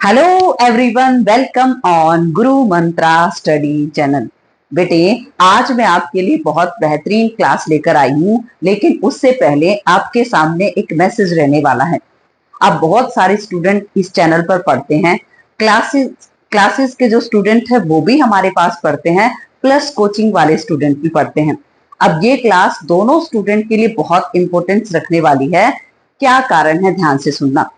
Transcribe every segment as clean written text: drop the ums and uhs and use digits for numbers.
Hello everyone, welcome on Guru Mantra study channel. बेटे, आज मैं आपके लिए बहुत बेहतरीन क्लास लेकर आई हूँ, लेकिन उससे पहले आपके सामने एक मैसेज रहने वाला है। अब बहुत सारे स्टूडेंट इस चैनल पर पढ़ते हैं। क्लासेस क्लासेस के जो स्टूडेंट है वो भी हमारे पास पढ़ते हैं, प्लस कोचिंग वाले स्टूडेंट भी पढ़ते हैं। अब ये क्लास दोनों स्टूडेंट के लिए बहुत इंपॉर्टेंस रखने वाली है। क्या कारण है, ध्यान से सुनना।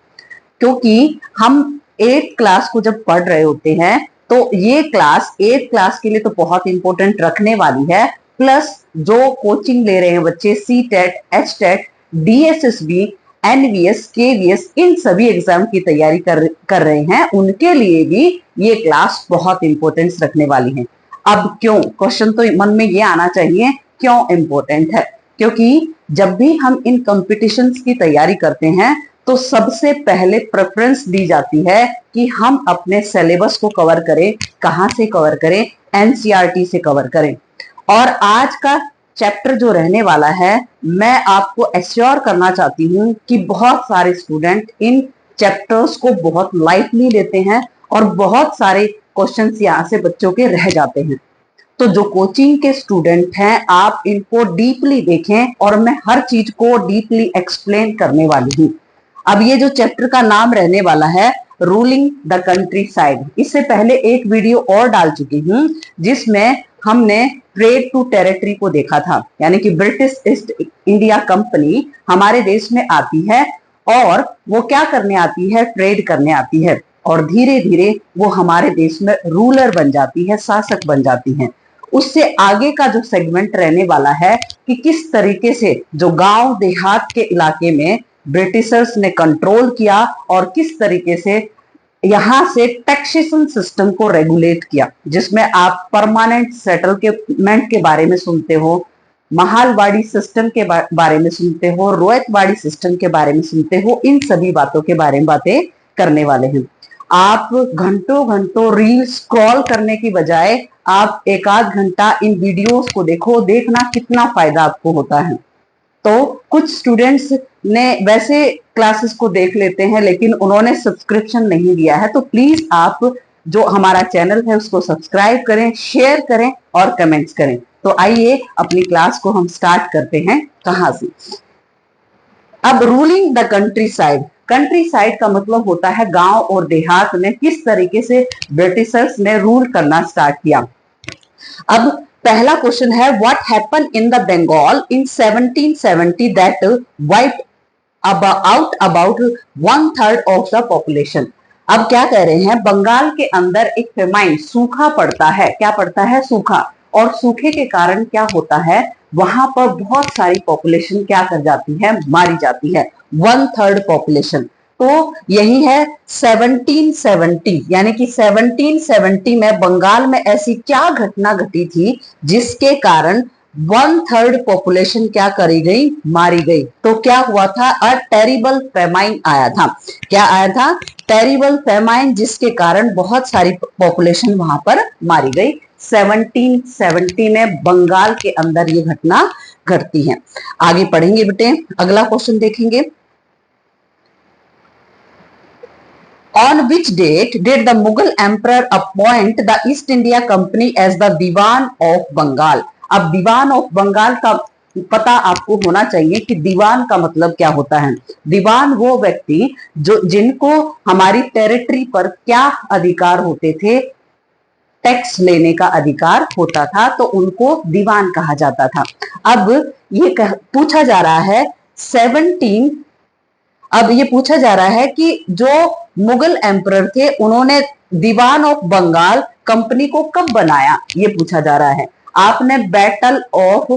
क्योंकि हम 8th क्लास को जब पढ़ रहे होते हैं तो ये क्लास 8th क्लास के लिए तो बहुत इंपॉर्टेंट रखने वाली है। प्लस जो कोचिंग ले रहे हैं बच्चे, C TET, H TET, DSSB, NVS, KVS, इन सभी एग्जाम की तैयारी कर रहे हैं, उनके लिए भी ये क्लास बहुत इंपॉर्टेंस रखने वाली है। अब क्यों, क्वेश्चन तो मन में ये आना चाहिए, क्यों इंपॉर्टेंट है? क्योंकि जब भी हम इन कॉम्पिटिशन्स की तैयारी करते हैं तो सबसे पहले प्रेफरेंस दी जाती है कि हम अपने सिलेबस को कवर करें। कहां से कवर करें? NCERT से कवर करें। और आज का चैप्टर जो रहने वाला है, मैं आपको एश्योर करना चाहती हूँ कि बहुत सारे स्टूडेंट इन चैप्टर्स को बहुत लाइटली लेते हैं और बहुत सारे क्वेश्चंस यहाँ से बच्चों के रह जाते हैं। तो जो कोचिंग के स्टूडेंट हैं, आप इनको डीपली देखें और मैं हर चीज को डीपली एक्सप्लेन करने वाली हूँ। अब ये जो चैप्टर का नाम रहने वाला है, रूलिंग द कंट्री साइड। इससे पहले एक वीडियो और डाल चुकी हूँ जिसमें हमने ट्रेड टू टेरिटरी को देखा था, यानी कि ब्रिटिश ईस्ट इंडिया कंपनी हमारे देश में आती है और वो क्या करने आती है? ट्रेड करने आती है, और धीरे धीरे वो हमारे देश में रूलर बन जाती है, शासक बन जाती है। उससे आगे का जो सेगमेंट रहने वाला है कि किस तरीके से जो गांव देहात के इलाके में ब्रिटिशर्स ने कंट्रोल किया और किस तरीके से यहां से टैक्सेशन सिस्टम को रेगुलेट किया, जिसमें आप परमानेंट सेटलमेंट के बारे में सुनते हो, महालवाड़ी सिस्टम के बारे में सुनते हो, रोयतवाड़ी सिस्टम के बारे में सुनते हो। इन सभी बातों के बारे में बातें करने वाले हैं। आप घंटों घंटों रील स्क्रॉल करने की बजाय आप एक आध घंटा इन वीडियोस को देखो, देखना कितना फायदा आपको होता है। तो कुछ स्टूडेंट्स ने वैसे क्लासेस को देख लेते हैं, लेकिन उन्होंने सब्सक्रिप्शन नहीं लिया है। तो प्लीज आप जो हमारा चैनल है उसको सब्सक्राइब करें, शेयर करें और कमेंट्स करें। तो आइए अपनी क्लास को हम स्टार्ट करते हैं। कहां से? अब ruling the country side. Country side का मतलब होता है गांव और देहात में किस तरीके से ब्रिटिशर्स ने रूल करना स्टार्ट किया। अब पहला क्वेश्चन है, what happen in the Bengal in 1770 that wiped out about 1/3 of the population. अब क्या कह रहे हैं, बंगाल के अंदर एक फेमाइन, सूखा पड़ता है। क्या पड़ता है? सूखा। और सूखे के कारण क्या होता है, वहां पर बहुत सारी पॉपुलेशन क्या कर जाती है? मारी जाती है। 1/3 पॉपुलेशन। तो यही है 1770, यानी कि 1770 में बंगाल में ऐसी क्या घटना घटी थी जिसके कारण 1/3 पॉपुलेशन क्या करी गई? मारी गई। तो क्या हुआ था? अ टेरिबल फेमाइन आया था। क्या आया था? टेरिबल फेमाइन, जिसके कारण बहुत सारी पॉपुलेशन वहां पर मारी गई। 1770 में बंगाल के अंदर ये घटना घटती है। आगे पढ़ेंगे बेटे, अगला क्वेश्चन देखेंगे। On which date did the Mughal emperor appoint the East India Company as the Diwan of Bengal? अब दीवान ऑफ बंगाल का पता आपको होना चाहिए कि दीवान का मतलब क्या होता है। दीवान वो व्यक्ति जो जिनको हमारी टेरिटरी पर क्या अधिकार होते थे? टैक्स लेने का अधिकार होता था, तो उनको दीवान कहा जाता था। अब ये पूछा जा रहा है 17 अब ये पूछा जा रहा है कि जो मुगल एम्परर थे उन्होंने दीवान ऑफ बंगाल कंपनी को कब बनाया, ये पूछा जा रहा है। आपने बैटल ऑफ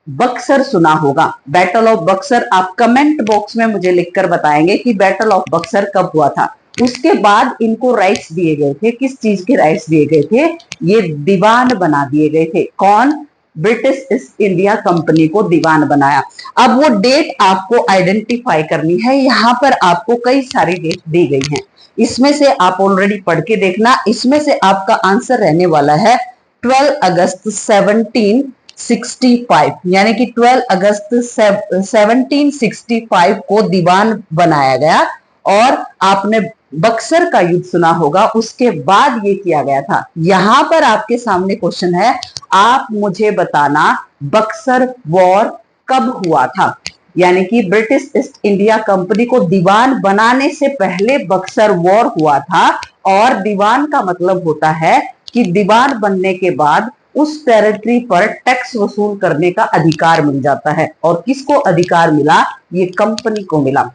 बक्सर सुना होगा। बैटल ऑफ बक्सर आप कमेंट बॉक्स में मुझे लिखकर बताएंगे कि बैटल ऑफ बक्सर कब हुआ था। उसके बाद इनको राइट्स दिए गए थे। किस चीज के राइट्स दिए गए थे? ये दीवान बना दिए गए थे। कौन? ब्रिटिश ईस्ट इंडिया कंपनी को दीवान बनाया। अब वो डेट आपको आइडेंटिफाई करनी है। यहाँ पर आपको कई सारी डेट दी गई हैं, इसमें से आप ऑलरेडी पढ़ के देखना। इसमें से आपका आंसर रहने वाला है 12 अगस्त 1765, यानी कि 12 अगस्त 1765 को दीवान बनाया गया। और आपने बक्सर का युद्ध सुना होगा, उसके बाद ये किया गया था। यहां पर आपके सामने क्वेश्चन है, आप मुझे बताना बक्सर वॉर कब हुआ था। यानी कि ब्रिटिश ईस्ट इंडिया कंपनी को दीवान बनाने से पहले बक्सर वॉर हुआ था। और दीवान का मतलब होता है कि दीवान बनने के बाद उस टेरिटरी पर टैक्स वसूल करने का अधिकार मिल जाता है। और किसको अधिकार मिला? ये कंपनी को मिला।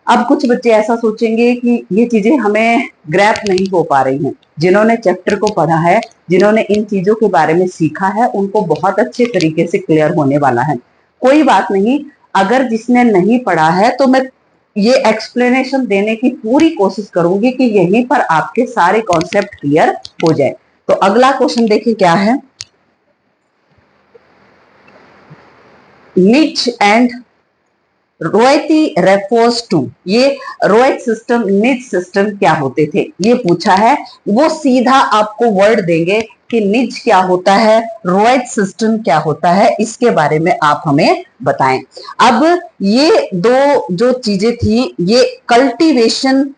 अब कुछ बच्चे ऐसा सोचेंगे कि ये चीजें हमें ग्रैप नहीं हो पा रही हैं। जिन्होंने चैप्टर को पढ़ा है, जिन्होंने इन चीजों के बारे में सीखा है, उनको बहुत अच्छे तरीके से क्लियर होने वाला है। कोई बात नहीं, अगर जिसने नहीं पढ़ा है तो मैं ये एक्सप्लेनेशन देने की पूरी कोशिश करूंगी कि यहीं पर आपके सारे कॉन्सेप्ट क्लियर हो जाए। तो अगला क्वेश्चन देखिए क्या है, निच एंड रोयती रेफर्स टू। ये रोयत सिस्टम, निज सिस्टम क्या होते थे, ये पूछा है। वो सीधा आपको वर्ड देंगे कि निज क्या होता है, रोयत सिस्टम क्या होता है, इसके बारे में आप हमें बताएं। अब ये दो जो चीजें थी, ये कल्टीवेशन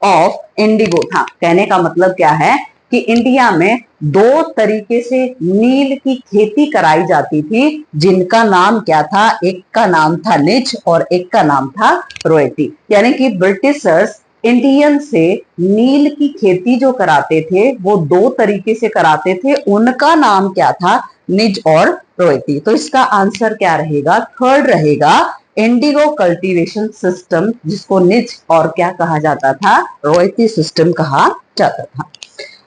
ऑफ इंडिगो था। कहने का मतलब क्या है कि इंडिया में दो तरीके से नील की खेती कराई जाती थी, जिनका नाम क्या था? एक का नाम था निच और एक का नाम था रोयती। यानी कि ब्रिटिशर्स इंडियन से नील की खेती जो कराते थे वो दो तरीके से कराते थे, उनका नाम क्या था? निज और रोयती। तो इसका आंसर क्या रहेगा? थर्ड रहेगा, इंडिगो कल्टीवेशन सिस्टम, जिसको निज और क्या कहा जाता था? रोयती सिस्टम कहा जाता था।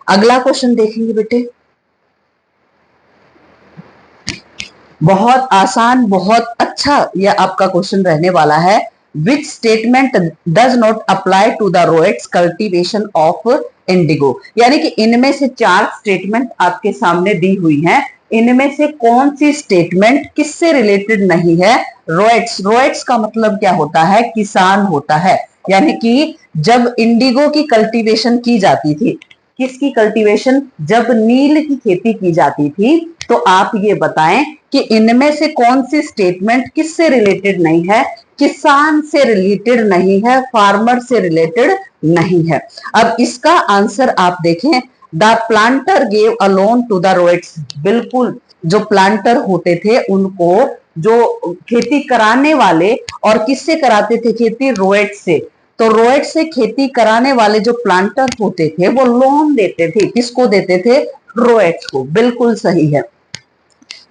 अगला क्वेश्चन देखेंगे बेटे, बहुत आसान, बहुत अच्छा यह आपका क्वेश्चन रहने वाला है। Which statement does not apply to the ryots cultivation of indigo. यानी कि इनमें से चार स्टेटमेंट आपके सामने दी हुई हैं, इनमें से कौन सी स्टेटमेंट किससे रिलेटेड नहीं है? रोएट्स, रोएट्स का मतलब क्या होता है? किसान होता है। यानी कि जब इंडिगो की कल्टीवेशन की जाती थी, किसकी कल्टीवेशन? जब नील की खेती की जाती थी, तो आप ये बताएं कि इनमें से कौन सी स्टेटमेंट किससे रिलेटेड नहीं है? किसान से रिलेटेड नहीं है, फार्मर से रिलेटेड नहीं है। अब इसका आंसर आप देखें, the planter gave a loan to the ryots. बिल्कुल, जो प्लांटर होते थे उनको, जो खेती कराने वाले, और किससे कराते थे खेती? रोएट से। तो रोएट से खेती कराने वाले जो प्लांटर होते थे वो लोन देते थे, किसको देते थे? रोएट्स को। बिल्कुल सही है।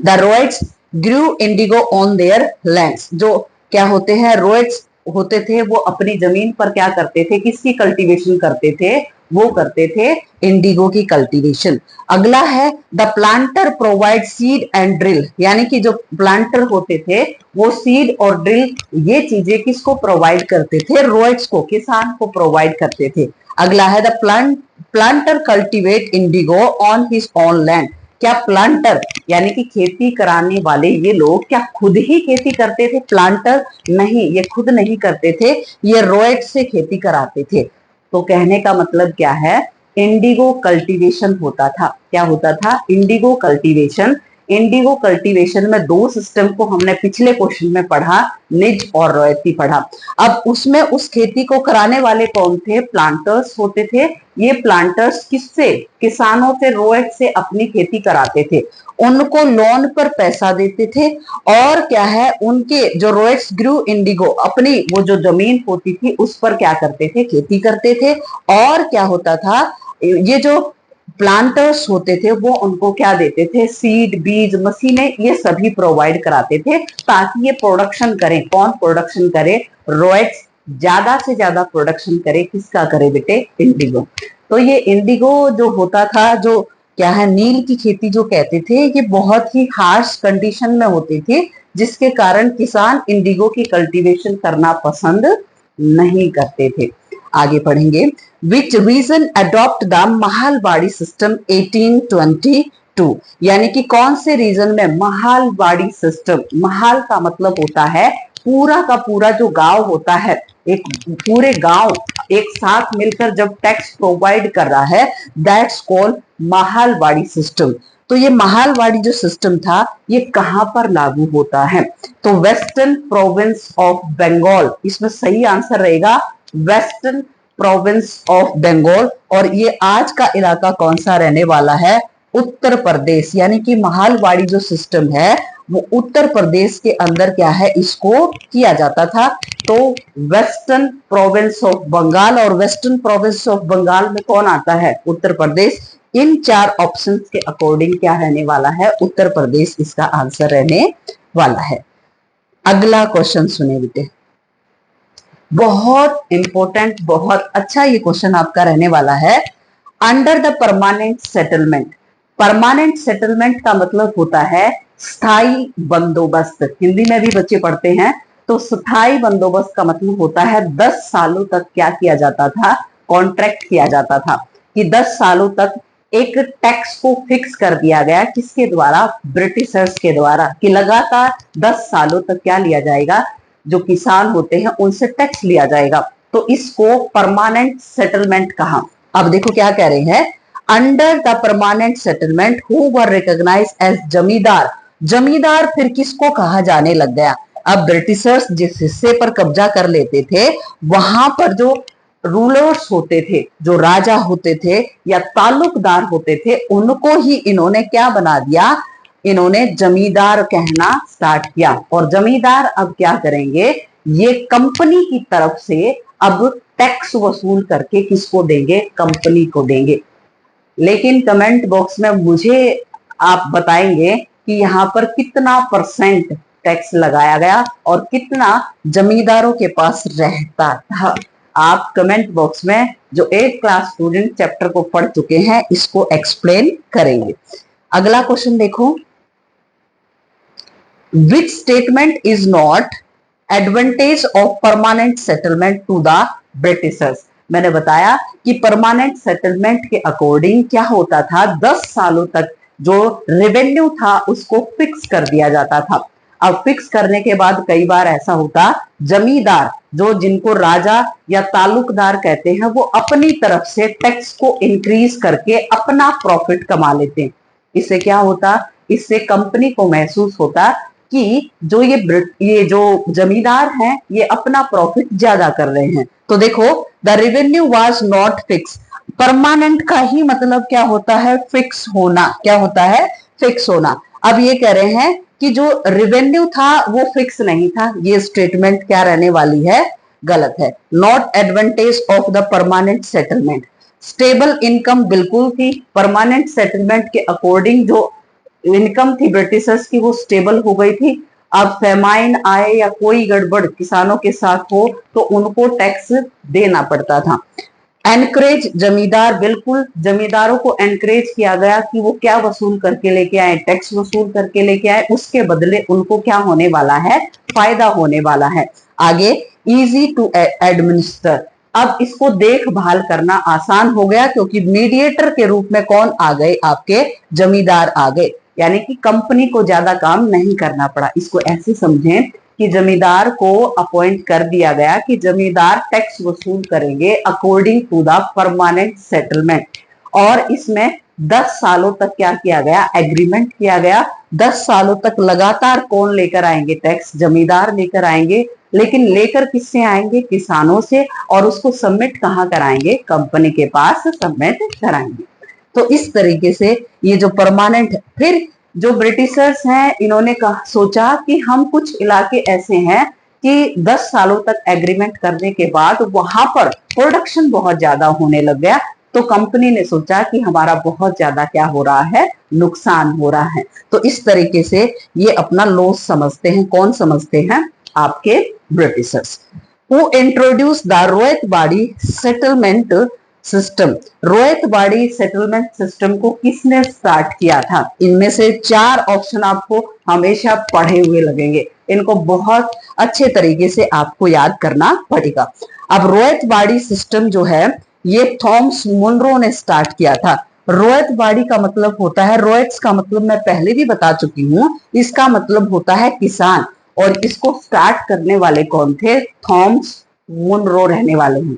The ryots grew indigo on their lands. जो क्या होते हैं? रोएट्स होते थे, वो अपनी जमीन पर क्या करते थे? किसकी कल्टीवेशन करते थे? वो करते थे इंडिगो की कल्टीवेशन। अगला है, the planter provide seed and drill. यानी कि जो प्लांटर होते थे वो सीड और ड्रिल, ये चीजें किसको प्रोवाइड करते थे? रोएट्स को, किसान को प्रोवाइड करते थे। अगला है, the planter cultivate Indigo on his own land. क्या प्लांटर यानी कि खेती कराने वाले ये लोग क्या खुद ही खेती करते थे? प्लांटर नहीं, ये खुद नहीं करते थे, ये रोएट से खेती कराते थे। तो कहने का मतलब क्या है? इंडिगो कल्टीवेशन होता था। क्या होता था? Indigo cultivation. इंडिगो कल्टीवेशन में दो सिस्टम को हमने पिछले क्वेश्चन में पढ़ा, निज और रोयती पढ़ा। अब उसमें उस खेती को कराने वाले कौन थे? प्लांटर्स होते थे। ये प्लांटर्स किससे? किसानों से, रोएट से अपनी खेती कराते थे, उनको लोन पर पैसा देते थे। और क्या है, उनके जो रोएट्स ग्रू इंडिगो, अपनी वो जो जमीन होती थी उस पर क्या करते थे? खेती करते थे। और क्या होता था, ये जो प्लांटर्स होते थे वो उनको क्या देते थे? सीड, बीज, मशीनें, ये सभी प्रोवाइड कराते थे, ताकि ये प्रोडक्शन करें। कौन प्रोडक्शन करे? रोएट्स ज्यादा से ज्यादा प्रोडक्शन करे। किसका करे बेटे? इंडिगो। तो ये इंडिगो जो होता था, जो क्या है, नील की खेती जो कहते थे, ये बहुत ही हार्श कंडीशन में होती थी, जिसके कारण किसान इंडिगो की कल्टीवेशन करना पसंद नहीं करते थे। आगे पढ़ेंगे, which region adopt the Mahalwari system 1822। यानी कि कौन से रीजन में महालवाड़ी सिस्टम, महाल का मतलब होता है पूरा का पूरा जो गांव होता है, एक पूरे गांव एक साथ मिलकर जब टैक्स प्रोवाइड कर रहा है, दैट्स कॉल्ड महालवाड़ी सिस्टम। तो ये महालवाड़ी जो सिस्टम था, ये कहां पर लागू होता है? तो वेस्टर्न प्रोविंस ऑफ बंगाल। इसमें सही आंसर रहेगा वेस्टर्न प्रोविंस ऑफ बंगाल, और ये आज का इलाका कौन सा रहने वाला है? उत्तर प्रदेश। यानी कि महालवाड़ी जो सिस्टम है वो उत्तर प्रदेश के अंदर क्या है, इसको किया जाता था। तो वेस्टर्न प्रोविंस ऑफ बंगाल, और वेस्टर्न प्रोविंस ऑफ बंगाल में कौन आता है? उत्तर प्रदेश। इन चार ऑप्शंस के अकॉर्डिंग क्या रहने वाला है? उत्तर प्रदेश इसका आंसर रहने वाला है। अगला क्वेश्चन सुने बेटे, बहुत इंपॉर्टेंट, बहुत अच्छा ये क्वेश्चन आपका रहने वाला है। Under the permanent settlement, permanent settlement का मतलब होता है स्थायी बंदोबस्त। हिंदी में भी बच्चे पढ़ते हैं, तो स्थायी बंदोबस्त का मतलब होता है 10 सालों तक क्या किया जाता था? कॉन्ट्रैक्ट किया जाता था कि 10 सालों तक एक टैक्स को फिक्स कर दिया गया, किसके द्वारा? ब्रिटिशर्स के द्वारा, कि लगातार 10 सालों तक क्या लिया जाएगा? जो किसान होते हैं उनसे टैक्स लिया जाएगा। तो इसको परमानेंट सेटलमेंट कहा। अब देखो क्या कह रहे हैं, under the permanent settlement who were recognised as zamindar. Zamindar फिर किसको कहा जाने लग गया? अब ब्रिटिशर्स जिस हिस्से पर कब्जा कर लेते थे वहां पर जो रूलर्स होते थे, जो राजा होते थे या ताल्लुकदार होते थे, उनको ही इन्होंने क्या बना दिया? इन्होंने जमींदार कहना स्टार्ट किया। और जमींदार अब क्या करेंगे? ये कंपनी की तरफ से अब टैक्स वसूल करके किसको देंगे? कंपनी को देंगे। लेकिन कमेंट बॉक्स में मुझे आप बताएंगे कि यहाँ पर कितना परसेंट टैक्स लगाया गया और कितना जमींदारों के पास रहता था। आप कमेंट बॉक्स में जो 8th क्लास स्टूडेंट चैप्टर को पढ़ चुके हैं इसको एक्सप्लेन करेंगे। अगला क्वेश्चन देखो, which statement is not advantage of permanent settlement to the Britishers. मैंने बताया कि परमानेंट सेटलमेंट के अकॉर्डिंग क्या होता था, 10 सालों तक जो रेवेन्यू था उसको फिक्स कर दिया जाता था। अब फिक्स करने के बाद कई बार ऐसा होता, जमींदार जो जिनको राजा या ताल्लुकदार कहते हैं वो अपनी तरफ से टैक्स को इंक्रीज करके अपना प्रॉफिट कमा लेते। इससे क्या होता, इससे कंपनी को महसूस होता कि जो ये जो जमींदार हैं ये अपना प्रॉफिट ज्यादा कर रहे हैं। तो देखो, the revenue was not fix. Permanent का ही मतलब क्या होता है? फिक्स होना। क्या होता है? फिक्स होना। अब ये कह रहे हैं कि जो रेवेन्यू था वो फिक्स नहीं था। ये स्टेटमेंट क्या रहने वाली है? गलत है। Not advantage of the permanent settlement. Stable income बिल्कुल थी। परमानेंट सेटलमेंट के अकॉर्डिंग जो इनकम थी ब्रिटिशर्स की वो स्टेबल हो गई थी। अब फेमाइन आए या कोई गड़बड़ किसानों के साथ हो तो उनको टैक्स देना पड़ता था। एनकरेज जमींदार, बिल्कुल जमींदारों को एनकरेज किया गया कि वो क्या वसूल करके लेके आए? टैक्स वसूल करके लेके आए, उसके बदले उनको क्या होने वाला है? फायदा होने वाला है। आगे, इजी टू एडमिनिस्टर। अब इसको देखभाल करना आसान हो गया क्योंकि मीडिएटर के रूप में कौन आ गए? आपके जमींदार आ गए। यानी कि कंपनी को ज्यादा काम नहीं करना पड़ा। इसको ऐसे समझें कि जमींदार को अपॉइंट कर दिया गया कि जमींदार टैक्स वसूल करेंगे according to the permanent settlement. और इसमें 10 सालों तक क्या किया गया? एग्रीमेंट किया गया। 10 सालों तक लगातार कौन लेकर आएंगे टैक्स? जमींदार लेकर आएंगे। लेकिन लेकर किससे आएंगे? किसानों से। और उसको सबमिट कहाँ कराएंगे? कंपनी के पास सबमिट कराएंगे। तो इस तरीके से ये जो परमानेंट, फिर जो ब्रिटिशर्स हैं इन्होंने सोचा कि हम कुछ इलाके ऐसे हैं कि 10 सालों तक एग्रीमेंट करने के बाद वहां पर प्रोडक्शन बहुत ज्यादा होने लग गया। तो कंपनी ने सोचा कि हमारा बहुत ज्यादा क्या हो रहा है? नुकसान हो रहा है। तो इस तरीके से ये अपना लॉस समझते हैं। कौन समझते हैं? आपके Britishers. Who introduced the ryotwari settlement system. Ryotwari settlement system को किसने स्टार्ट किया था? इनमें से 4 ऑप्शन आपको हमेशा पढ़े हुए लगेंगे। इनको बहुत अच्छे तरीके से आपको याद करना पड़ेगा। अब रोयतबाड़ी सिस्टम जो है ये थॉमस मुनरो ने स्टार्ट किया था। रोयतबाड़ी का मतलब होता है, रोयट्स का मतलब मैं पहले भी बता चुकी हूं, इसका मतलब होता है किसान। और इसको स्टार्ट करने वाले कौन थे? थॉमस मुनरो रहने वाले हैं।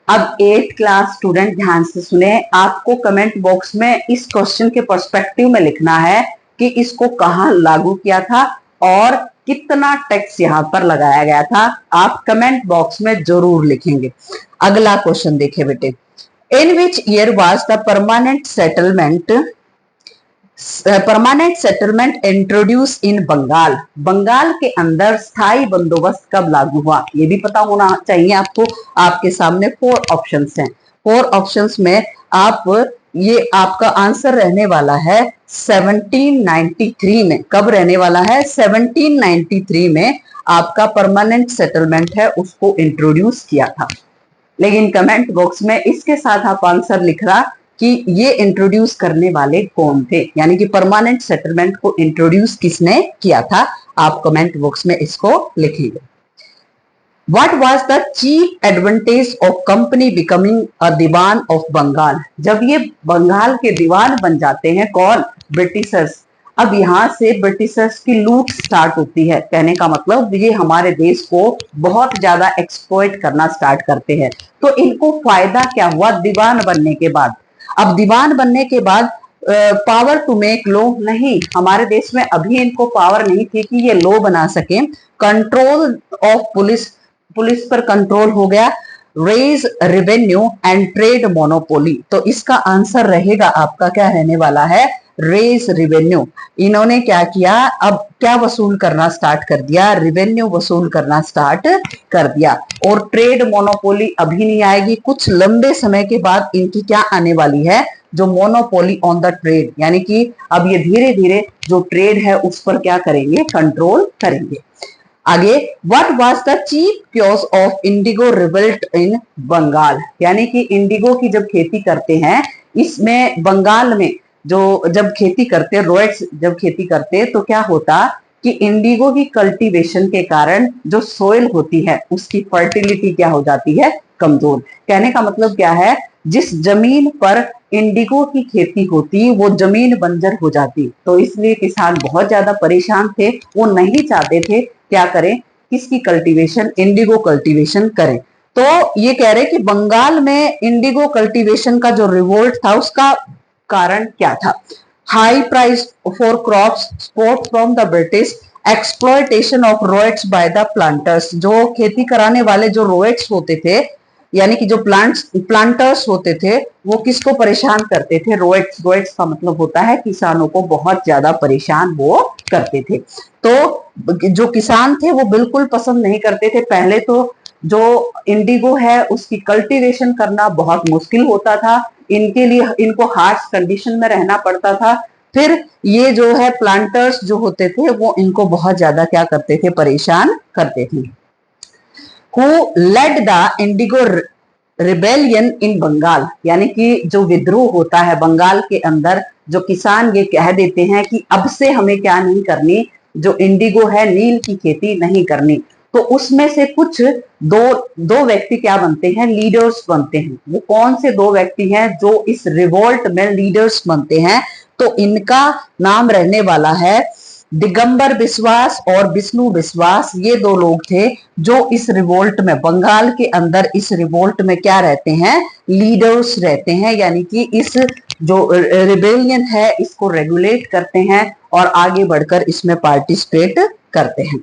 अब 8th क्लास स्टूडेंट ध्यान से सुने, आपको कमेंट बॉक्स में इस क्वेश्चन के पर्सपेक्टिव में लिखना है कि इसको कहां लागू किया था और कितना टैक्स यहाँ पर लगाया गया था, आप कमेंट बॉक्स में जरूर लिखेंगे। अगला क्वेश्चन देखिए बेटे, in which year was the permanent settlement introduce in Bengal. Bengal के अंदर स्थायी बंदोबस्त कब लागू हुआ, ये भी पता होना चाहिए आपको। आपके सामने 4 ऑप्शंस हैं। 4 ऑप्शंस में आप ये आपका आंसर रहने वाला है 1793 में। कब रहने वाला है? 1793 में आपका परमानेंट सेटलमेंट है उसको इंट्रोड्यूस किया था। लेकिन कमेंट बॉक्स में इसके साथ आप आंसर लिख रहा कि ये इंट्रोड्यूस करने वाले कौन थे, यानी कि परमानेंट सेटलमेंट को इंट्रोड्यूस किसने किया था, आप कमेंट बॉक्स में इसको लिखिएगा। What was the chief advantage of company becoming a Diwan of Bengal? जब ये बंगाल के दीवान बन जाते हैं कौन? ब्रिटिशर्स। अब यहाँ से ब्रिटिशर्स की लूट स्टार्ट होती है। कहने का मतलब ये हमारे देश को बहुत ज्यादा एक्सप्लॉइट करना स्टार्ट करते हैं। तो इनको फायदा क्या हुआ दीवान बनने के बाद? अब दीवान बनने के बाद पावर टू मेक लॉ नहीं, हमारे देश में अभी इनको पावर नहीं थी कि ये लॉ बना सके। कंट्रोल ऑफ पुलिस पर कंट्रोल हो गया। Raise revenue and trade monopoly, तो इसका आंसर रहेगा आपका क्या रहने वाला है? Raise revenue. इन्होंने क्या किया, अब क्या वसूल करना स्टार्ट कर दिया? रेवेन्यू वसूल करना स्टार्ट कर दिया। और ट्रेड मोनोपोली अभी नहीं आएगी, कुछ लंबे समय के बाद इनकी क्या आने वाली है? जो मोनोपोली ऑन द ट्रेड, यानी कि अब ये धीरे धीरे जो ट्रेड है उस पर क्या करेंगे? कंट्रोल करेंगे। आगे, what was the chief cause of indigo revolt in Bengal? यानी कि इंडिगो की जब खेती करते हैं इसमें बंगाल में जो जब खेती करते रोएट्स जब खेती करते तो क्या होता कि इंडिगो की कल्टीवेशन के कारण जो सोइल होती है उसकी फर्टिलिटी क्या हो जाती है? कमजोर। कहने का मतलब क्या है? जिस जमीन पर इंडिगो की खेती होती वो जमीन बंजर हो जाती, तो इसलिए किसान बहुत ज्यादा परेशान थे। वो नहीं चाहते थे क्या करें, किसकी कल्टीवेशन? इंडिगो कल्टीवेशन करें। तो ये कह रहे कि बंगाल में इंडिगो कल्टीवेशन का जो रिवोल्ट था उसका कारण क्या था? High price for crops, support from the British, exploitation of ryots by the planters. जो खेती कराने वाले जो रोएट्स होते थे, यानी कि जो प्लांटर्स होते थे, वो किसको परेशान करते थे? रोएट्स का मतलब होता है किसानों को बहुत ज्यादा परेशान वो करते थे। तो जो किसान थे वो बिल्कुल पसंद नहीं करते थे। पहले तो जो इंडिगो है उसकी कल्टीवेशन करना बहुत मुश्किल होता था, इनके लिए इनको हार्श कंडीशन में रहना पड़ता था। फिर ये जो है प्लांटर्स जो होते थे वो इनको बहुत ज्यादा क्या करते थे? परेशान करते थे। Who led the Indigo Rebellion in Bengal? यानी कि जो विद्रोह होता है बंगाल के अंदर, जो किसान ये कह देते हैं कि अब से हमें क्या नहीं करनी, जो इंडिगो है नील की खेती नहीं करनी, तो उसमें से कुछ दो व्यक्ति क्या बनते हैं? लीडर्स बनते हैं। वो कौन से 2 व्यक्ति हैं जो इस रिवोल्ट में लीडर्स बनते हैं? तो इनका नाम रहने वाला है दिगंबर बिस्वास और विष्णु बिस्वास। ये 2 लोग थे जो इस रिवोल्ट में, बंगाल के अंदर इस रिवोल्ट में क्या रहते हैं? लीडर्स रहते हैं, यानी कि इस जो रिबेलियन है इसको रेगुलेट करते हैं और आगे बढ़कर इसमें पार्टिसिपेट करते हैं।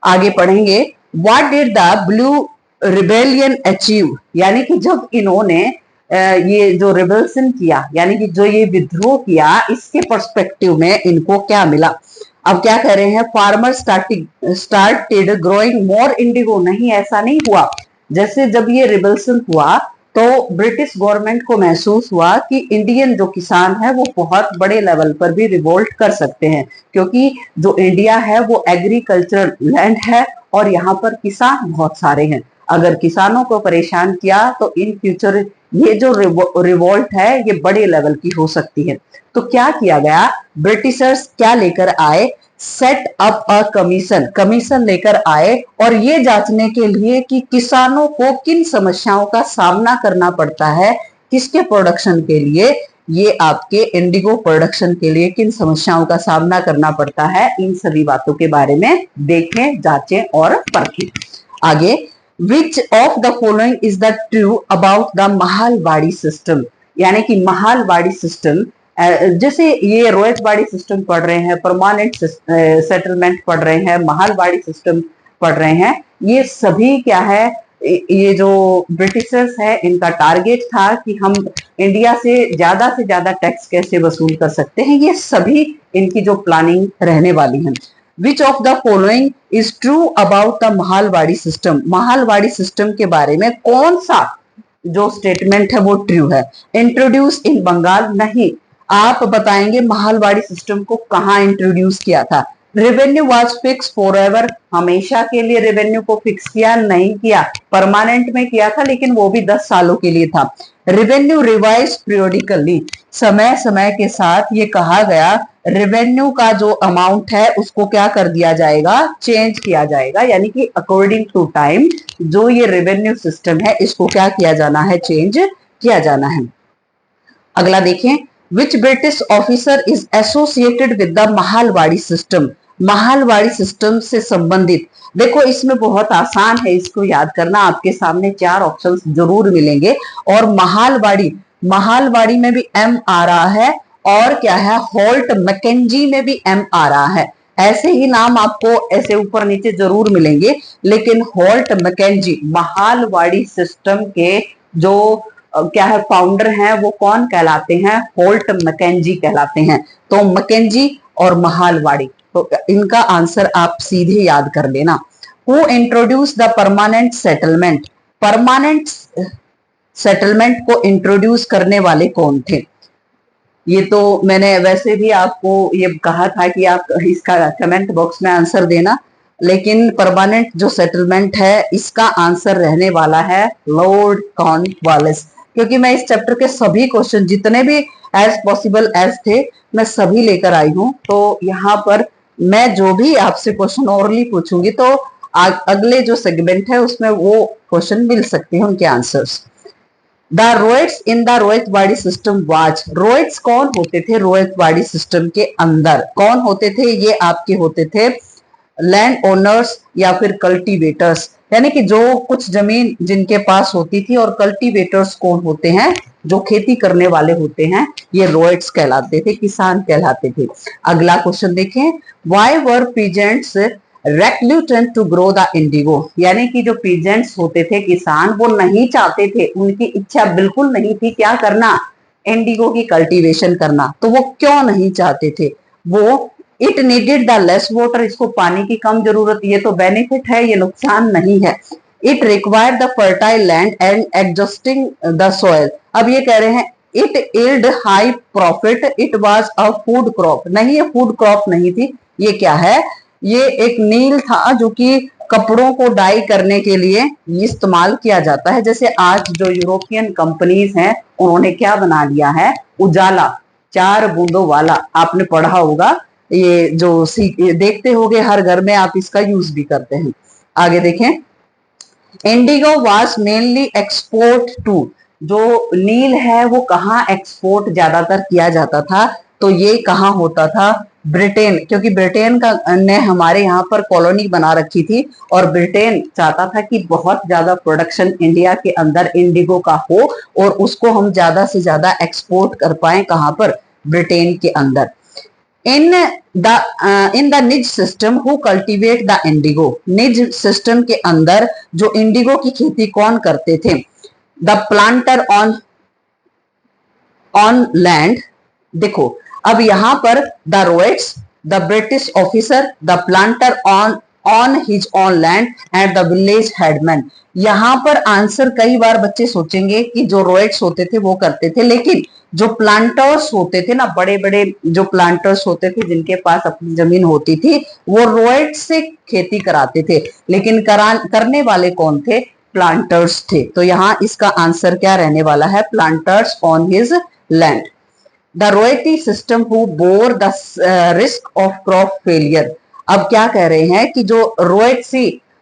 आगे पढ़ेंगे, what did the blue rebellion achieve? यानी कि जब इन्होंने ये जो रिबेल्सन किया, यानी कि जो ये विद्रोह किया, इसके पर्सपेक्टिव में इनको क्या मिला? अब क्या कह रहे हैं? Farmer started growing more Indigo. नहीं, ऐसा नहीं हुआ। जैसे जब ये रिबेल्सन हुआ तो ब्रिटिश गवर्नमेंट को महसूस हुआ कि इंडियन जो किसान है वो बहुत बड़े लेवल पर भी रिवोल्ट कर सकते हैं, क्योंकि जो इंडिया है वो एग्रीकल्चरल लैंड है और यहाँ पर किसान बहुत सारे हैं। अगर किसानों को परेशान किया तो इन फ्यूचर ये जो रिवोल्ट है ये बड़े लेवल की हो सकती है। तो क्या किया गया? ब्रिटिशर्स क्या लेकर आए? सेट अप अ कमीशन लेकर आए और ये जांचने के लिए कि किसानों को किन समस्याओं का सामना करना पड़ता है, किसके प्रोडक्शन के लिए, ये आपके इंडिगो प्रोडक्शन के लिए किन समस्याओं का सामना करना पड़ता है, इन सभी बातों के बारे में देखें, जांचें और परखें। आगे, which of the following is the true about the Mahalwari system? यानी कि महालवाड़ी सिस्टम जैसे ये रोयतबाड़ी सिस्टम पढ़ रहे हैं, परमानेंट सेटलमेंट पढ़ रहे हैं, महालबाड़ी सिस्टम पढ़ रहे हैं, ये सभी क्या है, ये जो ब्रिटिशर्स है इनका टारगेट था कि हम इंडिया से ज्यादा टैक्स कैसे वसूल कर सकते हैं, ये सभी इनकी जो प्लानिंग रहने वाली है। Which of the following is true about the Mahalwari system, Mahalwari system के बारे में कौन सा जो स्टेटमेंट है वो ट्रू है। इंट्रोड्यूस इन बंगाल, नहीं, आप बताएंगे महालवाड़ी सिस्टम को कहाँ इंट्रोड्यूस किया था। Revenue was fix for ever, हमेशा के लिए रेवेन्यू को फिक्स किया नहीं किया, परमानेंट में किया था लेकिन वो भी 10 सालों के लिए था। रेवेन्यू रिवाइज पीरियोडिकली, समय समय के साथ ये कहा गया रेवेन्यू का जो अमाउंट है उसको क्या कर दिया जाएगा, चेंज किया जाएगा, यानी कि अकॉर्डिंग टू टाइम जो ये रेवेन्यू सिस्टम है इसको क्या किया जाना है, चेंज किया जाना है। अगला देखें, विच British officer is associated with the Mahalwari system, Mahalwari system से संबंधित। देखो इसमें बहुत आसान है इसको याद करना, आपके सामने 4 ऑप्शंस जरूर मिलेंगे और महालवाड़ी, महालवाड़ी में भी एम आ रहा है और क्या है, होल्ट मैकेंजी में भी एम आ रहा है। ऐसे ही नाम आपको ऐसे ऊपर नीचे जरूर मिलेंगे, लेकिन होल्ट मैकेंजी महालवाड़ी सिस्टम के जो क्या है फाउंडर हैं वो कौन कहलाते हैं, होल्ट मैकेंजी कहलाते हैं। तो मैकेंजी और महालवाड़ी, तो इनका आंसर आप सीधे याद कर लेना। Who introduced the permanent settlement, permanent settlement को इंट्रोड्यूस करने वाले कौन थे। ये तो मैंने वैसे भी आपको ये कहा था कि आप इसका कमेंट बॉक्स में आंसर देना, लेकिन परमानेंट जो सेटलमेंट है इसका आंसर रहने वाला है लॉर्ड कॉर्नवालिस, क्योंकि मैं इस चैप्टर के सभी क्वेश्चन जितने भी एज पॉसिबल एज थे मैं सभी लेकर आई हूं। तो यहाँ पर मैं जो भी आपसे क्वेश्चन ओरली पूछूंगी तो अगले जो सेगमेंट है उसमें वो क्वेश्चन मिल सकते हैं उनके answers. The ryots in the ryotwari system was, ryots कौन होते थे रोयतवाड़ी सिस्टम के अंदर, कौन होते थे, ये आपके होते थे लैंड ओनर्स या फिर कल्टीवेटर्स, यानी कि जो कुछ जमीन जिनके पास होती थी, और कल्टीवेटर्स कौन होते हैं, जो खेती करने वाले होते हैं, ये रोयट्स कहलाते थे, किसान कहलाते थे। अगला क्वेश्चन देखें, why were peasants reluctant to grow the indigo, यानी कि जो पीजेंट्स होते थे किसान वो नहीं चाहते थे, उनकी इच्छा बिल्कुल नहीं थी क्या करना, इंडिगो की कल्टीवेशन करना। तो वो क्यों नहीं चाहते थे, वो it needed the less water, इसको पानी की कम जरूरत, ये तो बेनिफिट है, ये नुकसान नहीं है। It required the fertile land and adjusting the soil, अब ये कह रहे हैं it yield high profit, it was a food crop, नहीं ये फूड क्रॉप नहीं थी, ये क्या है, ये एक नील था जो कि कपड़ों को डाई करने के लिए इस्तेमाल किया जाता है। जैसे आज जो यूरोपियन कंपनीज हैं उन्होंने क्या बना लिया है, उजाला 4 बूंदों वाला, आपने पढ़ा होगा, ये जो देखते होगे हर घर में आप इसका यूज भी करते हैं। आगे देखें, indigo was mainly export to, जो नील है वो कहाँ एक्सपोर्ट ज्यादातर किया जाता था, तो ये कहाँ होता था, ब्रिटेन, क्योंकि ब्रिटेन का ने हमारे यहाँ पर कॉलोनी बना रखी थी और ब्रिटेन चाहता था कि बहुत ज्यादा प्रोडक्शन इंडिया के अंदर इंडिगो का हो और उसको हम ज्यादा से ज्यादा एक्सपोर्ट कर पाए, कहाँ पर, ब्रिटेन के अंदर। इन द निज system who cultivate the Indigo, निज सिस्टम के अंदर जो इंडिगो की खेती कौन करते थे, द प्लांटर ऑन लैंड। देखो अब यहां पर the ryots, the British officer, the planter on his own land and the village headman. यहां पर आंसर कई बार बच्चे सोचेंगे कि जो रोयट्स होते थे वो करते थे, लेकिन जो प्लांटर्स होते थे ना, बड़े बड़े जो प्लांटर्स होते थे जिनके पास अपनी जमीन होती थी वो रोयट्स से खेती कराते थे, लेकिन करने वाले कौन थे, प्लांटर्स थे। तो यहाँ इसका आंसर क्या रहने वाला है, planters on his land. The royalty system who bore the risk of crop failure, अब क्या कह रहे हैं कि जो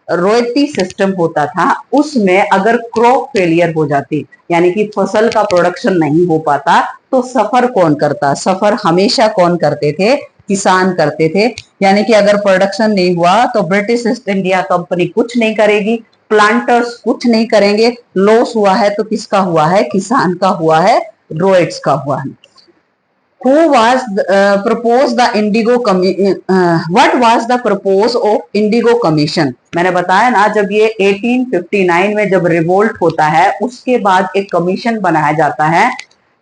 रॉयल्टी सिस्टम होता था उसमें अगर क्रॉप फेलियर हो जाती, यानी कि फसल का प्रोडक्शन नहीं हो पाता, तो सफर कौन करता, सफर हमेशा कौन करते थे, किसान करते थे। यानी कि अगर प्रोडक्शन नहीं हुआ तो ब्रिटिश ईस्ट इंडिया कंपनी कुछ नहीं करेगी, प्लांटर्स कुछ नहीं करेंगे, लॉस हुआ है तो किसका हुआ है, किसान का हुआ है, रोयट्स का हुआ है। Who was proposed the Indigo what was the propose of Indigo Commission? मैंने बताया ना, जब ये 1859 में जब रिवोल्ट होता है उसके बाद एक कमीशन बनाया जाता है,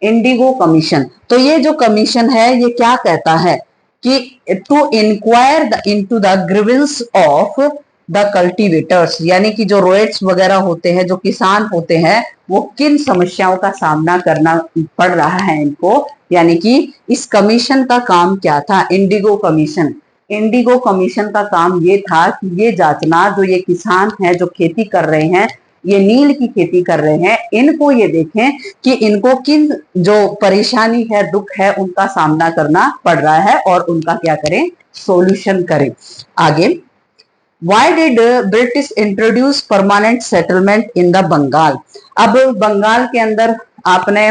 इंडिगो कमीशन। तो ये जो कमीशन है ये क्या कहता है कि to inquire into the grievance of the cultivators, यानी कि जो रोएट्स वगैरह होते हैं, जो किसान होते हैं, वो किन समस्याओं का सामना करना पड़ रहा है इनको। यानी कि इस कमीशन का काम क्या था, इंडिगो कमीशन। इंडिगो कमीशन का काम ये था कि ये जांचना, जो ये किसान हैं जो खेती कर रहे हैं, ये नील की खेती कर रहे हैं, इनको ये देखें कि इनको किन जो परेशानी है, दुख है, उनका सामना करना पड़ रहा है और उनका क्या करें, सोल्यूशन करें। आगे, Why did British introduce permanent settlement in the Bengal? अब बंगाल के अंदर आपने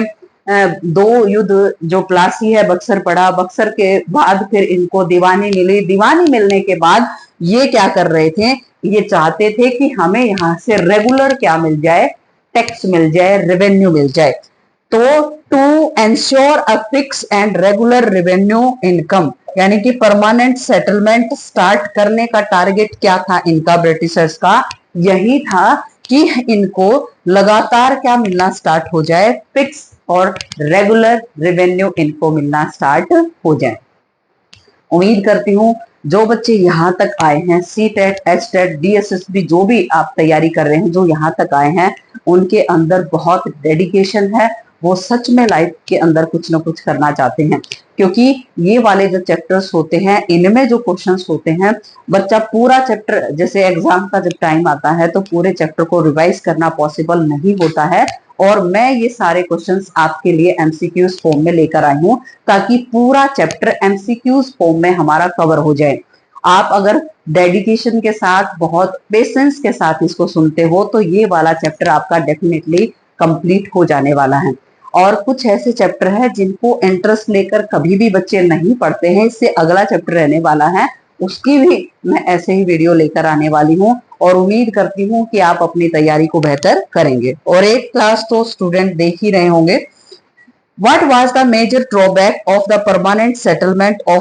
दो युद्ध, जो प्लासी है, बक्सर पड़ा, बक्सर के बाद फिर इनको दीवानी मिली, दीवानी मिलने के बाद ये क्या कर रहे थे, ये चाहते थे कि हमें यहाँ से रेगुलर क्या मिल जाए, टैक्स मिल जाए, रेवेन्यू मिल जाए। तो to ensure a fix and regular revenue income, यानी कि परमानेंट सेटलमेंट स्टार्ट करने का टारगेट क्या था इनका, ब्रिटिशर्स का यही था कि इनको लगातार क्या मिलना स्टार्ट हो जाए, फिक्स और रेगुलर रेवेन्यू इनको मिलना स्टार्ट हो जाए। उम्मीद करती हूँ जो बच्चे यहाँ तक आए हैं, C TET, H TET, DSSB, जो भी आप तैयारी कर रहे हैं, जो यहाँ तक आए हैं, उनके अंदर बहुत डेडिकेशन है, वो सच में लाइफ के अंदर कुछ ना कुछ करना चाहते हैं। क्योंकि ये वाले जो चैप्टर्स होते हैं, इनमें जो क्वेश्चंस होते हैं, बच्चा पूरा चैप्टर, जैसे एग्जाम का जब टाइम आता है तो पूरे चैप्टर को रिवाइज करना पॉसिबल नहीं होता है, और मैं ये सारे क्वेश्चंस आपके लिए MCQs फॉर्म में लेकर आई हूँ, ताकि पूरा चैप्टर MCQs फॉर्म में हमारा कवर हो जाए। आप अगर डेडिकेशन के साथ, बहुत पेशेंस के साथ इसको सुनते हो, तो ये वाला चैप्टर आपका डेफिनेटली कंप्लीट हो जाने वाला है। और कुछ ऐसे चैप्टर है जिनको इंटरेस्ट लेकर कभी भी बच्चे नहीं पढ़ते हैं, इससे अगला चैप्टर रहने वाला है, उसकी भी मैं ऐसे ही वीडियो लेकर आने वाली हूँ, और उम्मीद करती हूँ कि आप अपनी तैयारी को बेहतर करेंगे। और एक क्लास तो स्टूडेंट देख ही रहे होंगे। What was the major drawback of the permanent settlement for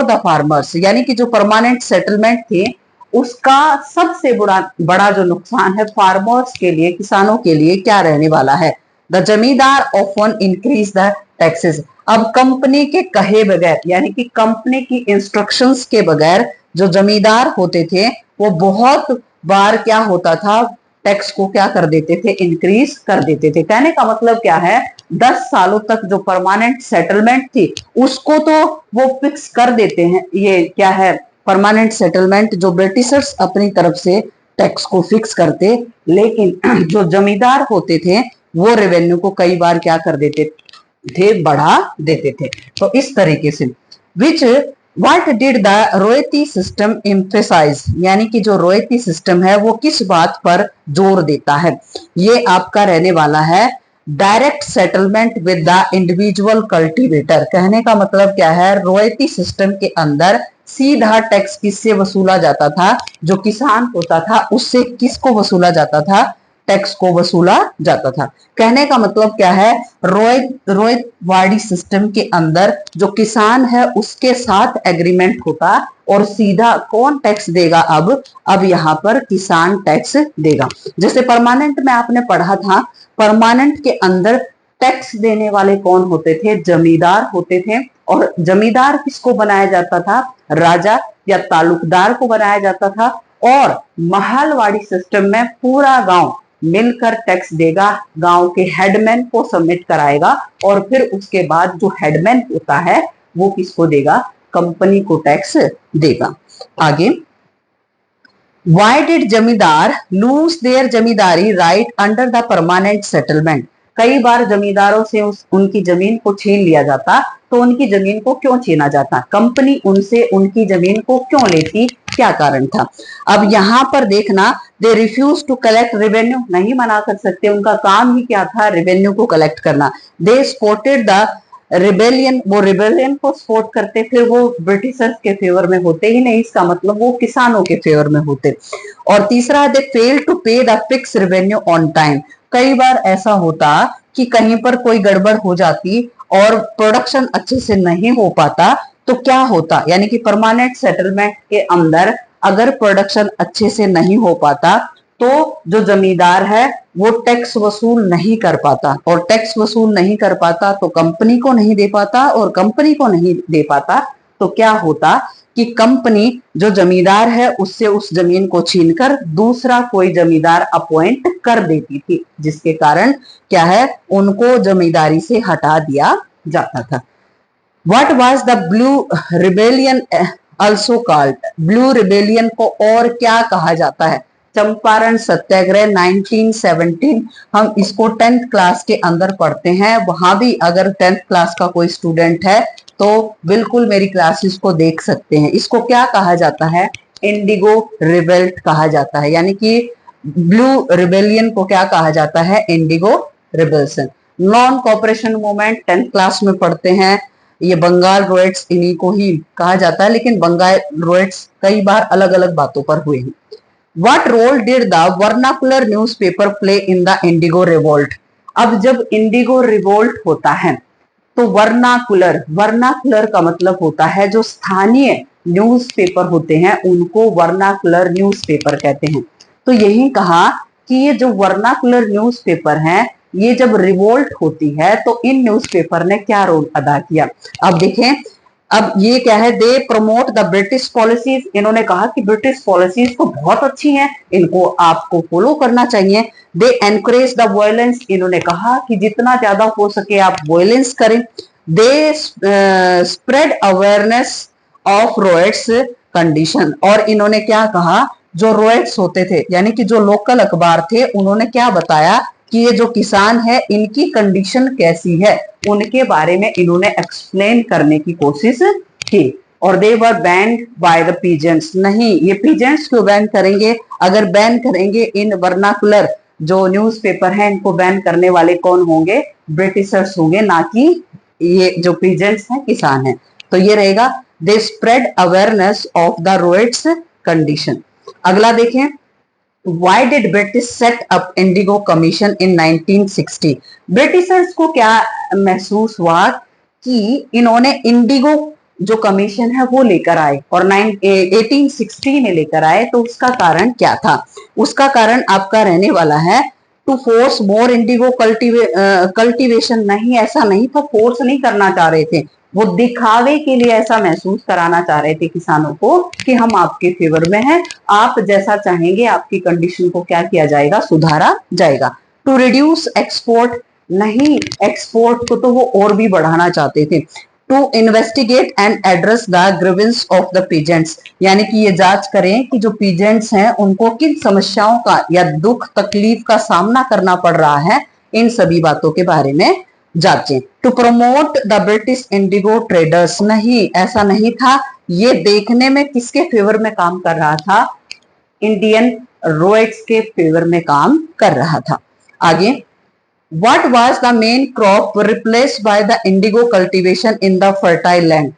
the farmers? यानी कि जो परमानेंट सेटलमेंट थे उसका सबसे बड़ा जो नुकसान है फार्मर्स के लिए, किसानों के लिए क्या रहने वाला है। द जमींदार ऑफन इंक्रीज द टैक्सेस। अब कंपनी के कहे बगैर, यानी कि कंपनी की इंस्ट्रक्शंस के बगैर जो जमींदार होते थे वो बहुत बार क्या होता था, टैक्स को क्या कर देते थे, इंक्रीज कर देते थे। कहने का मतलब क्या है, 10 सालों तक जो परमानेंट सेटलमेंट थी उसको तो वो फिक्स कर देते हैं। ये क्या है, परमानेंट सेटलमेंट, जो ब्रिटिशर्स अपनी तरफ से टैक्स को फिक्स करते, लेकिन जो जमींदार होते थे वो रेवेन्यू को कई बार क्या कर देते थे, बढ़ा देते थे। तो इस तरीके से which What did the ryoti system emphasize, यानी कि जो रोयती सिस्टम है वो किस बात पर जोर देता है, ये आपका रहने वाला है direct settlement with the individual cultivator. कहने का मतलब क्या है, रोयती सिस्टम के अंदर सीधा टैक्स किससे वसूला जाता था, जो किसान होता था उससे किसको वसूला जाता था, टैक्स को वसूला जाता था। कहने का मतलब क्या है, रोयतवाड़ी सिस्टम के अंदर जो किसान है उसके साथ एग्रीमेंट होता और सीधा कौन टैक्स देगा, अब यहाँ पर किसान टैक्स देगा। जैसे परमानेंट में आपने पढ़ा था, परमानेंट के अंदर टैक्स देने वाले कौन होते थे, जमींदार होते थे। और जमींदार किसको बनाया जाता था, राजा या तालुकदार को बनाया जाता था। और महलवाड़ी सिस्टम में पूरा गांव मिलकर टैक्स देगा, गांव के हेडमैन को सबमिट कराएगा, और फिर उसके बाद जो हेडमैन होता है वो किसको देगा, कंपनी को टैक्स देगा। आगे, Why did जमींदार lose their zamindari right under the permanent settlement? कई बार जमींदारों से उनकी जमीन को छीन लिया जाता, तो उनकी जमीन को क्यों छीना जाता, कंपनी उनसे उनकी जमीन को क्यों लेती, क्या कारण था। अब यहाँ पर देखना, they refuse to collect revenue, नहीं मना कर सकते, उनका काम ही क्या था, रेवेन्यू को कलेक्ट करना। दे सपोर्टेड द रिबेलियन, वो रिबेलियन को सपोर्ट करते, फिर वो ब्रिटिशर्स के फेवर में होते ही नहीं, इसका मतलब वो किसानों के फेवर में होते। और तीसरा है, दे फेल टू पे the fix revenue on time. कई बार ऐसा होता कि कहीं पर कोई गड़बड़ हो जाती और प्रोडक्शन अच्छे से नहीं हो पाता तो क्या होता, यानी कि परमानेंट सेटलमेंट के अंदर अगर प्रोडक्शन अच्छे से नहीं हो पाता तो जो जमींदार है वो टैक्स वसूल नहीं कर पाता, और टैक्स वसूल नहीं कर पाता तो कंपनी को नहीं दे पाता, और कंपनी को नहीं दे पाता तो क्या होता कि कंपनी जो जमींदार है उससे उस जमीन को छीनकर दूसरा कोई जमींदार अपॉइंट कर देती थी, जिसके कारण क्या है, उनको जमींदारी से हटा दिया जाता था। What was the Blue Rebellion also called? Blue rebellion को और क्या कहा जाता है? चंपारण सत्याग्रह 1917। हम इसको 10th क्लास के अंदर पढ़ते हैं, वहां भी अगर 10th क्लास का कोई स्टूडेंट है तो बिल्कुल मेरी क्लासेस को देख सकते हैं। इसको क्या कहा जाता है? इंडिगो रिवेल्ट कहा जाता है, यानी कि ब्लू रिबेलियन को क्या कहा जाता है? Indigo rebellion. Non cooperation movement 10th class में पढ़ते हैं, ये बंगाल रोएट्स इन्हीं को ही कहा जाता है, लेकिन बंगाल रोएट्स कई बार अलग अलग बातों पर हुए हैं। What role did the vernacular newspaper play in the Indigo Revolt? अब जब इंडिगो रिवोल्ट होता है तो वर्नाकुलर का मतलब होता है जो स्थानीय न्यूज़पेपर होते हैं उनको वर्नाकुलर न्यूज़पेपर कहते हैं। तो यही कहा कि ये जो वर्नाकुलर न्यूज़पेपर हैं ये जब रिवोल्ट होती है तो इन न्यूज़पेपर ने क्या रोल अदा किया। अब देखें, अब ये क्या है, they promote the British policies. इन्होंने कहा कि ब्रिटिश पॉलिसीज तो बहुत अच्छी हैं, इनको आपको फॉलो करना चाहिए। They encourage the violence. इन्होंने कहा कि जितना ज्यादा हो सके आप वायलेंस करें। They spread awareness of ryots condition. और इन्होंने क्या कहा, जो रोएट्स होते थे यानी कि जो लोकल अखबार थे उन्होंने क्या बताया कि ये जो किसान है इनकी कंडीशन कैसी है, उनके बारे में इन्होंने एक्सप्लेन करने की कोशिश की। और they were banned by the peasants. नहीं, ये पीजेंट्स क्यों बैन करेंगे? अगर बैन करेंगे इन वर्नाकुलर जो न्यूज़पेपर है इनको बैन करने वाले कौन होंगे? ब्रिटिशर्स होंगे, ना कि ये जो पीजेंट्स हैं किसान हैं। तो ये रहेगा they spread awareness of the ryots condition. अगला देखें, Why did British set up Indigo Commission in 1960? Britishers को क्या महसूस हुआ कि इन्होंने इंडिगो जो कमीशन है वो लेकर आए और 1860 में लेकर आए, तो उसका कारण क्या था? उसका कारण आपका रहने वाला है to force more indigo cultivation. नहीं, ऐसा नहीं था, फोर्स नहीं करना चाह रहे थे, वो दिखावे के लिए ऐसा महसूस कराना चाह रहे थे किसानों को कि हम आपके फेवर में हैं, आप जैसा चाहेंगे आपकी कंडीशन को क्या किया जाएगा? सुधारा जाएगा। To reduce export. नहीं, एक्सपोर्ट को तो वो और भी बढ़ाना चाहते थे। To investigate and address the grievance of the peasants. यानी कि ये जांच करें कि जो पीजेंट्स हैं उनको किन समस्याओं का या दुख तकलीफ का सामना करना पड़ रहा है, इन सभी बातों के बारे में जांचें। To promote the British indigo traders. नहीं, ऐसा नहीं था, ये देखने में किसके फेवर में काम कर रहा था? इंडियन रोएट्स के फेवर में काम कर रहा था। आगे, what was the main crop replaced by the Indigo cultivation in the fertile land.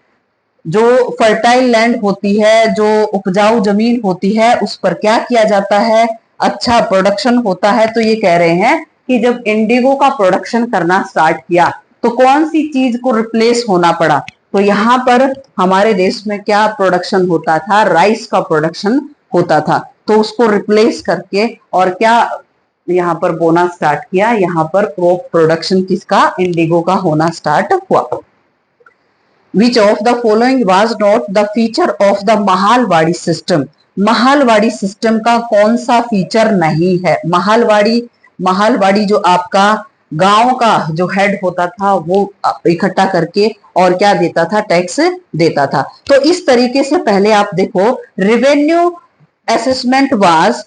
जो फर्टाइल लैंड होती है, जो उपजाऊ जमीन होती है, उस पर क्या किया जाता है? अच्छा प्रोडक्शन होता है। तो ये कह रहे हैं कि जब इंडिगो का प्रोडक्शन करना स्टार्ट किया तो कौन सी चीज को रिप्लेस होना पड़ा? तो यहाँ पर हमारे देश में क्या प्रोडक्शन होता था? राइस का प्रोडक्शन होता था। तो उसको रिप्लेस करके और क्या यहाँ पर बोना स्टार्ट किया? यहाँ पर क्रॉप प्रोडक्शन किसका? इंडिगो का होना स्टार्ट हुआ। Which of the following was not the feature of the Mahalwari system? Mahalwari system का कौन सा फीचर नहीं है? महालवाड़ी जो आपका गांव का जो हेड होता था वो इकट्ठा करके और क्या देता था? टैक्स देता था। तो इस तरीके से पहले आप देखो, revenue assessment was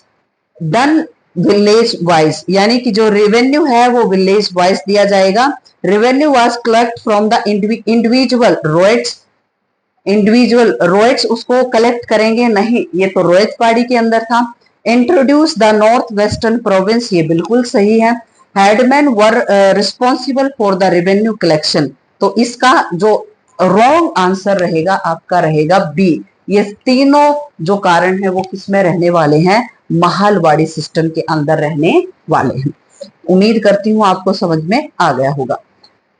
done village wise, यानी कि जो रेवेन्यू है वो विलेज वाइज दिया जाएगा। Revenue was collect from the individual ryots उसको कलेक्ट करेंगे। नहीं, ये तो रोएट पार्टी के अंदर था। Introduce the north western province, ये बिल्कुल सही है। Headman were responsible for the revenue collection. तो इसका जो रॉन्ग आंसर रहेगा आपका रहेगा बी। ये तीनों जो कारण है वो किसमें रहने वाले हैं? महालवाड़ी सिस्टम के अंदर रहने वाले हैं। उम्मीद करती हूं आपको समझ में आ गया होगा।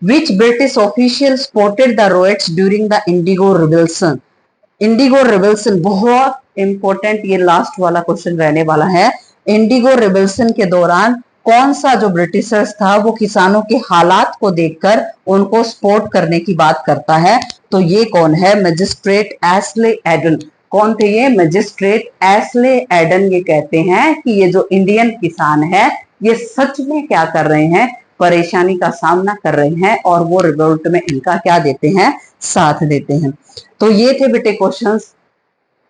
Which British official spotted the ryots during the indigo revolution. Indigo revolution बहुत इंपॉर्टेंट, ये लास्ट वाला क्वेश्चन रहने वाला है। इंडिगो रिवॉल्यूशन के दौरान कौन सा जो ब्रिटिशर्स था वो किसानों के हालात को देखकर उनको सपोर्ट करने की बात करता है, तो ये कौन है? Magistrate Ashley Eden. कौन थे ये? Magistrate Ashley Eden. ये कहते हैं कि ये जो इंडियन किसान है ये सच में क्या कर रहे हैं? परेशानी का सामना कर रहे हैं और वो रिवोल्ट में इनका क्या देते हैं? साथ देते हैं। तो ये थे बेटे क्वेश्चंस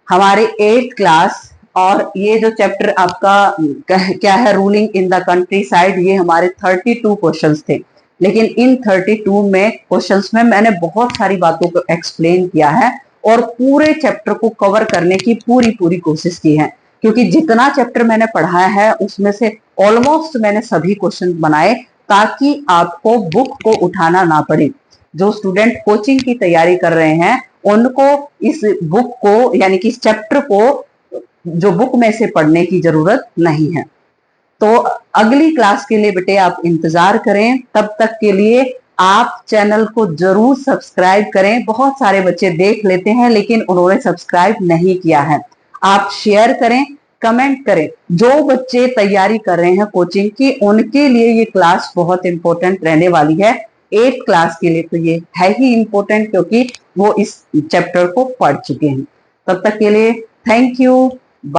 हमारे 8th क्लास। और ये जो चैप्टर आपका क्या है, ruling in the country side, ये हमारे 32 क्वेश्चंस थे। लेकिन इन 32 में क्वेश्चंस में मैंने बहुत सारी बातों को एक्सप्लेन किया है और पूरे चैप्टर को कवर करने की पूरी कोशिश की है, क्योंकि जितना चैप्टर मैंने पढ़ाया है उसमें से ऑलमोस्ट मैंने सभी क्वेश्चन बनाए ताकि आपको बुक को उठाना ना पड़े। जो स्टूडेंट कोचिंग की तैयारी कर रहे हैं उनको इस बुक को यानी कि इस चैप्टर को जो बुक में से पढ़ने की जरूरत नहीं है। तो अगली क्लास के लिए बेटे आप इंतजार करें, तब तक के लिए आप चैनल को जरूर सब्सक्राइब करें। बहुत सारे बच्चे देख लेते हैं लेकिन उन्होंने सब्सक्राइब नहीं किया है। आप शेयर करें, कमेंट करें। जो बच्चे तैयारी कर रहे हैं कोचिंग की उनके लिए ये क्लास बहुत इंपॉर्टेंट रहने वाली है। 8th क्लास के लिए तो ये है ही इंपॉर्टेंट, क्योंकि वो इस चैप्टर को पढ़ चुके हैं। तब तक के लिए थैंक यू।